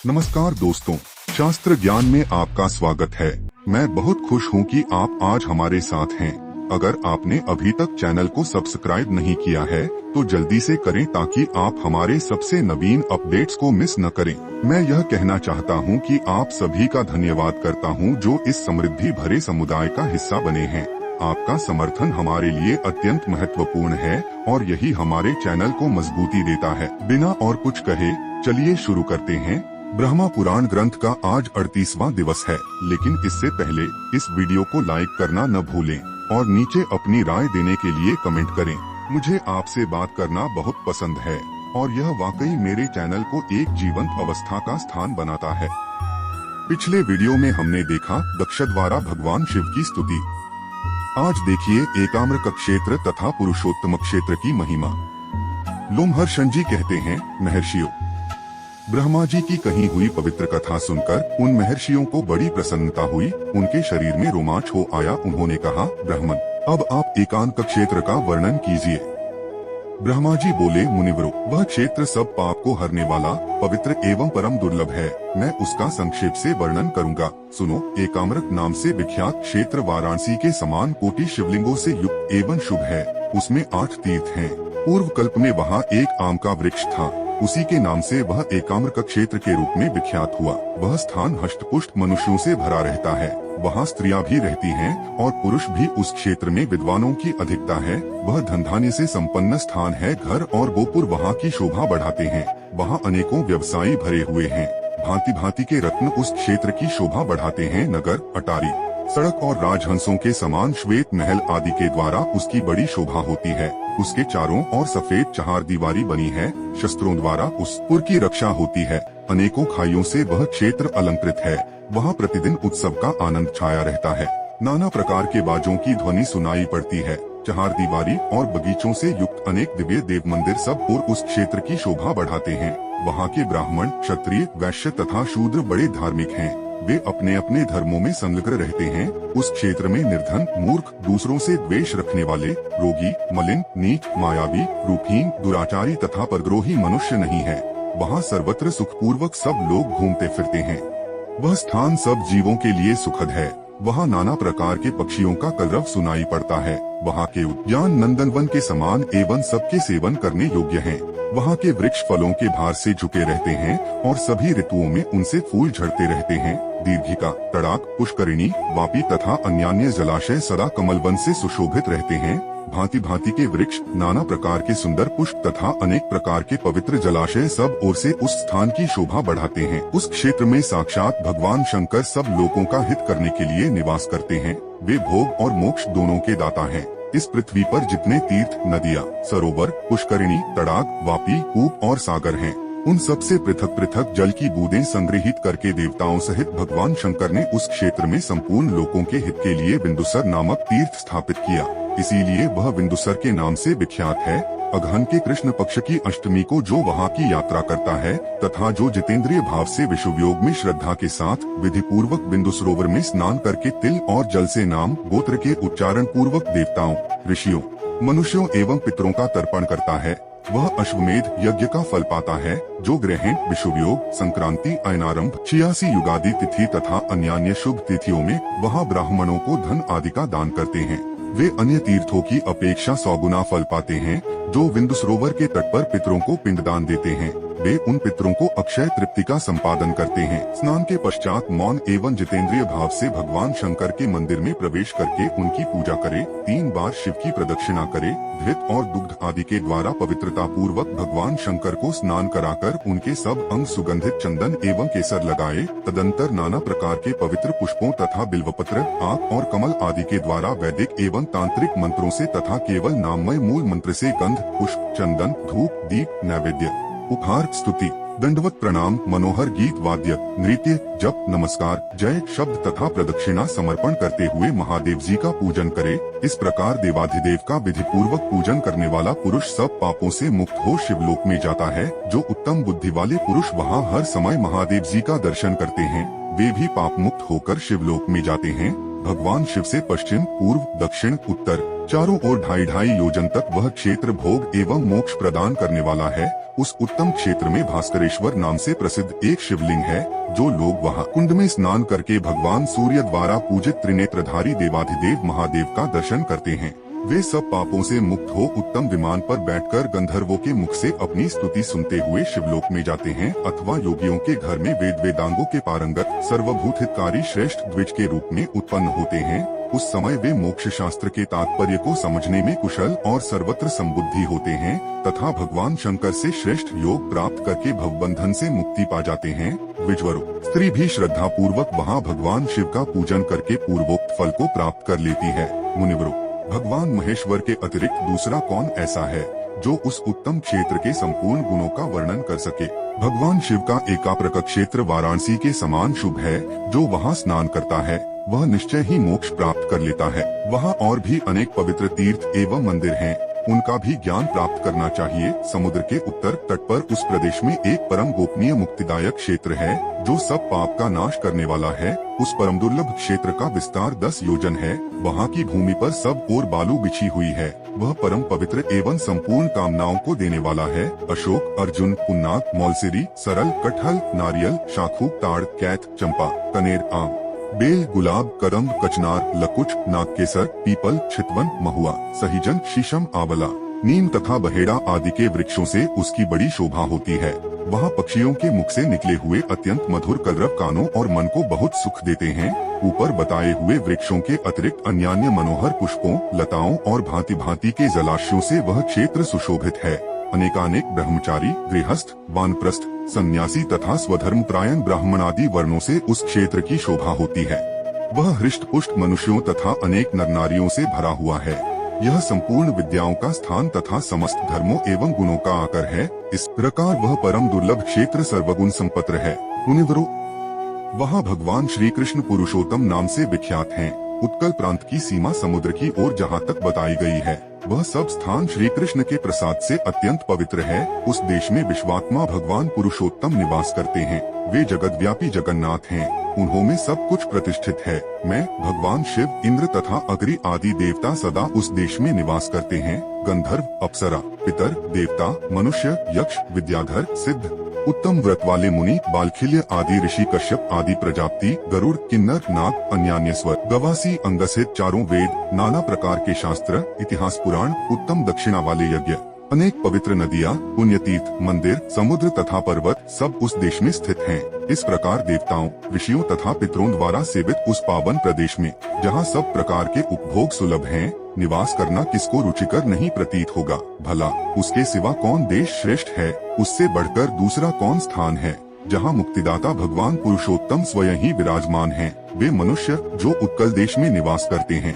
नमस्कार दोस्तों, शास्त्र ज्ञान में आपका स्वागत है। मैं बहुत खुश हूँ कि आप आज हमारे साथ हैं। अगर आपने अभी तक चैनल को सब्सक्राइब नहीं किया है तो जल्दी से करें ताकि आप हमारे सबसे नवीन अपडेट्स को मिस न करें। मैं यह कहना चाहता हूँ कि आप सभी का धन्यवाद करता हूँ जो इस समृद्धि भरे समुदाय का हिस्सा बने हैं। आपका समर्थन हमारे लिए अत्यंत महत्वपूर्ण है और यही हमारे चैनल को मजबूती देता है। बिना और कुछ कहे चलिए शुरू करते हैं। ब्रह्मा पुराण ग्रंथ का आज 38वां दिवस है, लेकिन इससे पहले इस वीडियो को लाइक करना न भूलें और नीचे अपनी राय देने के लिए कमेंट करें। मुझे आपसे बात करना बहुत पसंद है और यह वाकई मेरे चैनल को एक जीवंत अवस्था का स्थान बनाता है। पिछले वीडियो में हमने देखा दक्षद्वारा भगवान शिव की स्तुति। आज देखिए एकाम्रक क्षेत्र तथा पुरुषोत्तम क्षेत्र की महिमा। लोमहर्षण जी कहते हैं, महर्षियों, ब्रह्मा जी की कही हुई पवित्र कथा सुनकर उन महर्षियों को बड़ी प्रसन्नता हुई। उनके शरीर में रोमांच हो आया। उन्होंने कहा, ब्राह्मण, अब आप एकांक क्षेत्र का वर्णन कीजिए। ब्रह्मा जी बोले, मुनिवरों, वह क्षेत्र सब पाप को हरने वाला, पवित्र एवं परम दुर्लभ है। मैं उसका संक्षेप से वर्णन करूंगा। सुनो। एकाम्रक नाम से विख्यात क्षेत्र वाराणसी के समान कोटि शिवलिंगों से युक्त एवं शुभ है। उसमें 8 तीर्थ हैं। पूर्व कल्प में वहाँ एक आम का वृक्ष था। उसी के नाम से वह एकाम्रक क्षेत्र के रूप में विख्यात हुआ। वह स्थान हष्टपुष्ट मनुष्यों से भरा रहता है। वहाँ स्त्रियां भी रहती हैं और पुरुष भी। उस क्षेत्र में विद्वानों की अधिकता है। वह धन धान्य से संपन्न स्थान है। घर और गोपुर वहाँ की शोभा बढ़ाते हैं। वहाँ अनेकों व्यवसायी भरे हुए हैं। भांति भांति के रत्न उस क्षेत्र की शोभा बढ़ाते हैं। नगर, अटारी, सड़क और राजहंसों के समान श्वेत महल आदि के द्वारा उसकी बड़ी शोभा होती है। उसके चारों ओर सफेद चहारदीवारी बनी है। शस्त्रों द्वारा उस पुर की रक्षा होती है। अनेकों खाइयों से वह क्षेत्र अलंकृत है। वहाँ प्रतिदिन उत्सव का आनंद छाया रहता है। नाना प्रकार के बाजों की ध्वनि सुनाई पड़ती है। चहारदीवारी और बगीचों से युक्त अनेक दिव्य देव मंदिर सब और उस क्षेत्र की शोभा बढ़ाते हैं। वहाँ के ब्राह्मण, क्षत्रिय, वैश्य तथा शूद्र बड़े धार्मिक हैं। वे अपने अपने धर्मों में संलग्न रहते हैं। उस क्षेत्र में निर्धन, मूर्ख, दूसरों से द्वेष रखने वाले, रोगी, मलिन, नीच, मायावी, रूपहीन, दुराचारी तथा परद्रोही मनुष्य नहीं है। वहाँ सर्वत्र सुखपूर्वक सब लोग घूमते फिरते हैं। वह स्थान सब जीवों के लिए सुखद है। वहाँ नाना प्रकार के पक्षियों का कलरव सुनाई पड़ता है। वहाँ के उद्यान नंदनवन के समान एवं सबके सेवन करने योग्य हैं। वहाँ के वृक्ष फलों के भार से झुके रहते हैं और सभी ऋतुओं में उनसे फूल झड़ते रहते हैं। दीर्घिका, तड़ाक, पुष्करिणी, वापी तथा अन्यान्य जलाशय सदा कमलवन से सुशोभित रहते हैं। भांति भांति के वृक्ष, नाना प्रकार के सुंदर पुष्प तथा अनेक प्रकार के पवित्र जलाशय सब ओर से उस स्थान की शोभा बढ़ाते हैं। उस क्षेत्र में साक्षात भगवान शंकर सब लोगों का हित करने के लिए निवास करते हैं। वे भोग और मोक्ष दोनों के दाता हैं। इस पृथ्वी पर जितने तीर्थ, नदियाँ, सरोवर, पुष्करिणी, तड़ाक, वापी, कूप और सागर हैं, उन सब से पृथक पृथक जल की बूंदें संग्रहित करके देवताओं सहित भगवान शंकर ने उस क्षेत्र में संपूर्ण लोगों के हित के लिए बिंदुसर नामक तीर्थ स्थापित किया। इसीलिए वह बिंदुसर के नाम से विख्यात है। अगहन के कृष्ण पक्ष की अष्टमी को जो वहाँ की यात्रा करता है तथा जो जितेंद्रिय भाव से विषुवयोग में श्रद्धा के साथ विधि पूर्वक बिंदु सरोवर में स्नान करके तिल और जल से नाम गोत्र के उच्चारण पूर्वक देवताओं, ऋषियों, मनुष्यों एवं पितरों का तर्पण करता है, वह अश्वमेध यज्ञ का फल पाता है। जो ग्रहण, विषुवयोग, संक्रांति, अयनारंभ, 86 युगादि तिथि तथा अन्यान्य शुभ तिथियों में वहाँ ब्राह्मणों को धन आदि का दान करते हैं, वे अन्य तीर्थों की अपेक्षा 100 गुना फल पाते हैं। जो बिंदु सरोवर के तट पर पितरों को पिंडदान देते हैं, वे उन पितरों को अक्षय तृप्ति का संपादन करते हैं। स्नान के पश्चात मौन एवं जितेंद्रिय भाव से भगवान शंकर के मंदिर में प्रवेश करके उनकी पूजा करे। 3 बार शिव की प्रदक्षिणा करे। घृत और दुग्ध आदि के द्वारा पवित्रता पूर्वक भगवान शंकर को स्नान कराकर उनके सब अंग सुगंधित चंदन एवं केसर लगाए। तदंतर नाना प्रकार के पवित्र पुष्पों तथा बिल्वपत्र, आक और कमल आदि के द्वारा वैदिक एवं तांत्रिक मंत्रों से तथा केवल नाममय मूल मंत्र से गंध, पुष्प, चंदन, धूप, दीप, नैवेद्य, उपहार, स्तुति, दंडवत प्रणाम, मनोहर गीत, वाद्य, नृत्य, जप, नमस्कार, जय शब्द तथा प्रदक्षिणा समर्पण करते हुए महादेव जी का पूजन करे। इस प्रकार देवाधिदेव का विधि पूर्वक पूजन करने वाला पुरुष सब पापों से मुक्त हो शिवलोक में जाता है। जो उत्तम बुद्धि वाले पुरुष वहाँ हर समय महादेव जी का दर्शन करते हैं, वे भी पाप मुक्त होकर शिवलोक में जाते हैं। भगवान शिव से पश्चिम, पूर्व, दक्षिण, उत्तर, चारों ओर 2.5 योजन तक वह क्षेत्र भोग एवं मोक्ष प्रदान करने वाला है। उस उत्तम क्षेत्र में भास्करेश्वर नाम से प्रसिद्ध एक शिवलिंग है। जो लोग वहां कुंड में स्नान करके भगवान सूर्य द्वारा पूजित त्रिनेत्रधारी देवाधिदेव महादेव का दर्शन करते हैं, वे सब पापों से मुक्त हो उत्तम विमान पर बैठकर गंधर्वों के मुख से अपनी स्तुति सुनते हुए शिवलोक में जाते हैं, अथवा योगियों के घर में वेद वेदांगों के पारंगत सर्वभूत हितकारी श्रेष्ठ द्विज के रूप में उत्पन्न होते हैं। उस समय वे मोक्ष शास्त्र के तात्पर्य को समझने में कुशल और सर्वत्र संबुद्धि होते हैं तथा भगवान शंकर से श्रेष्ठ योग प्राप्त करके भवबंधन से मुक्ति पा जाते हैं। द्विजवरों, स्त्री भी श्रद्धा पूर्वक वहाँ भगवान शिव का पूजन करके पूर्वोक्त फल को प्राप्त कर लेती है। मुनिवरों, भगवान महेश्वर के अतिरिक्त दूसरा कौन ऐसा है जो उस उत्तम क्षेत्र के संपूर्ण गुणों का वर्णन कर सके। भगवान शिव का एकाप्रक क्षेत्र वाराणसी के समान शुभ है। जो वहाँ स्नान करता है वह निश्चय ही मोक्ष प्राप्त कर लेता है। वहाँ और भी अनेक पवित्र तीर्थ एवं मंदिर हैं, उनका भी ज्ञान प्राप्त करना चाहिए। समुद्र के उत्तर तट पर उस प्रदेश में एक परम गोपनीय मुक्तिदायक क्षेत्र है जो सब पाप का नाश करने वाला है। उस परम दुर्लभ क्षेत्र का विस्तार 10 योजन है। वहाँ की भूमि पर सब ओर बालू बिछी हुई है। वह परम पवित्र एवं संपूर्ण कामनाओं को देने वाला है। अशोक, अर्जुन, पुन्नाग, मौलसिरी, सरल, कटहल, नारियल, शाखू, ताड़, कैथ, चंपा, कनेर, आम, बेल, गुलाब, करम, कचनार, लकुच, नागकेसर, पीपल, छितवन, महुआ, सहीजन, शीशम, आंवला, नीम तथा बहेड़ा आदि के वृक्षों से उसकी बड़ी शोभा होती है। वहाँ पक्षियों के मुख से निकले हुए अत्यंत मधुर कलरव कानों और मन को बहुत सुख देते हैं। ऊपर बताए हुए वृक्षों के अतिरिक्त अन्यान्य मनोहर पुष्पों, लताओं और भांति भांति के जलाशयों से वह क्षेत्र सुशोभित है। अनेकानेक ब्रह्मचारी, गृहस्थ, वानप्रस्थ, सन्यासी तथा स्वधर्मपरायण ब्राह्मण आदि वर्णों से उस क्षेत्र की शोभा होती है। वह हृष्ट पुष्ट मनुष्यों तथा अनेक नर नारियों से भरा हुआ है। यह संपूर्ण विद्याओं का स्थान तथा समस्त धर्मों एवं गुणों का आकर है। इस प्रकार वह परम दुर्लभ क्षेत्र सर्वगुण संपन्न है। मुनिवरों, वहाँ भगवान श्री कृष्ण पुरुषोत्तम नाम से विख्यात हैं। उत्कल प्रांत की सीमा समुद्र की ओर जहाँ तक बताई गई है, वह सब स्थान श्री कृष्ण के प्रसाद से अत्यंत पवित्र है। उस देश में विश्वात्मा भगवान पुरुषोत्तम निवास करते हैं। वे जगतव्यापी जगन्नाथ हैं। उन्होंने सब कुछ प्रतिष्ठित है। मैं, भगवान शिव, इंद्र तथा अग्नि आदि देवता सदा उस देश में निवास करते हैं। गंधर्व, अप्सरा, पितर, देवता, मनुष्य, यक्ष, विद्याधर, सिद्ध, उत्तम व्रत वाले मुनि, बालखिल्य आदि ऋषि, कश्यप आदि प्रजापति, गरुड़, किन्नर, नाग, अन्यान्य स्वर, गवासी, अंगसहित चारों वेद, नाना प्रकार के शास्त्र, इतिहास, पुराण, उत्तम दक्षिणा वाले यज्ञ, अनेक पवित्र नदियाँ, पुण्यतीर्थ, मंदिर, समुद्र तथा पर्वत सब उस देश में स्थित हैं। इस प्रकार देवताओं, ऋषियों तथा पितरों द्वारा सेवित उस पावन प्रदेश में, जहाँ सब प्रकार के उपभोग सुलभ हैं, निवास करना किसको रुचिकर नहीं प्रतीत होगा। भला उसके सिवा कौन देश श्रेष्ठ है? उससे बढ़कर दूसरा कौन स्थान है जहाँ मुक्तिदाता भगवान पुरुषोत्तम स्वयं ही विराजमान हैं? वे मनुष्य जो उत्कल देश में निवास करते हैं,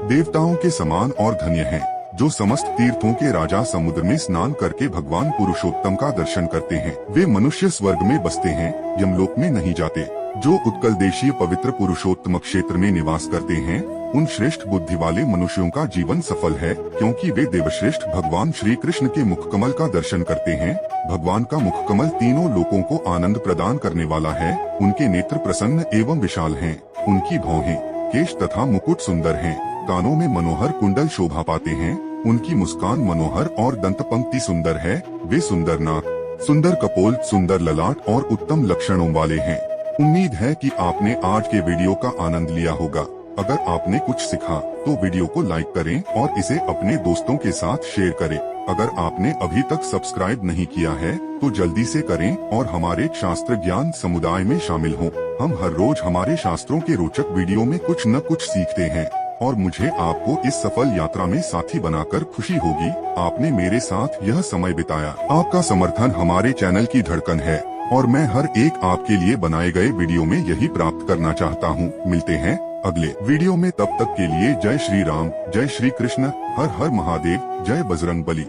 देवताओं के समान और धन्य हैं, जो समस्त तीर्थों के राजा समुद्र में स्नान करके भगवान पुरुषोत्तम का दर्शन करते हैं। वे मनुष्य स्वर्ग में बसते हैं, यमलोक में नहीं जाते। जो उत्कल देशीय पवित्र पुरुषोत्तम क्षेत्र में निवास करते हैं, उन श्रेष्ठ बुद्धि वाले मनुष्यों का जीवन सफल है, क्योंकि वे देवश्रेष्ठ भगवान श्री कृष्ण के मुखकमल का दर्शन करते हैं। भगवान का मुखकमल तीनों लोकों को आनंद प्रदान करने वाला है। उनके नेत्र प्रसन्न एवं विशाल हैं। उनकी भौहें, केश तथा मुकुट सुंदर हैं। कानों में मनोहर कुंडल शोभा पाते हैं। उनकी मुस्कान मनोहर और दंत पंक्ति सुंदर है। वे सुंदर नाक, सुंदर कपोल, सुंदर ललाट और उत्तम लक्षणों वाले हैं। उम्मीद है कि आपने आज के वीडियो का आनंद लिया होगा। अगर आपने कुछ सीखा तो वीडियो को लाइक करें और इसे अपने दोस्तों के साथ शेयर करें। अगर आपने अभी तक सब्सक्राइब नहीं किया है तो जल्दी से करें और हमारे शास्त्र ज्ञान समुदाय में शामिल हों। हम हर रोज हमारे शास्त्रों के रोचक वीडियो में कुछ न कुछ सीखते हैं और मुझे आपको इस सफल यात्रा में साथी बनाकर खुशी होगी। आपने मेरे साथ यह समय बिताया। आपका समर्थन हमारे चैनल की धड़कन है और मैं हर एक आपके लिए बनाए गए वीडियो में यही प्राप्त करना चाहता हूँ। मिलते हैं अगले वीडियो में, तब तक के लिए जय श्री राम, जय श्री कृष्ण, हर हर महादेव, जय बजरंग बली।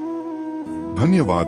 धन्यवाद।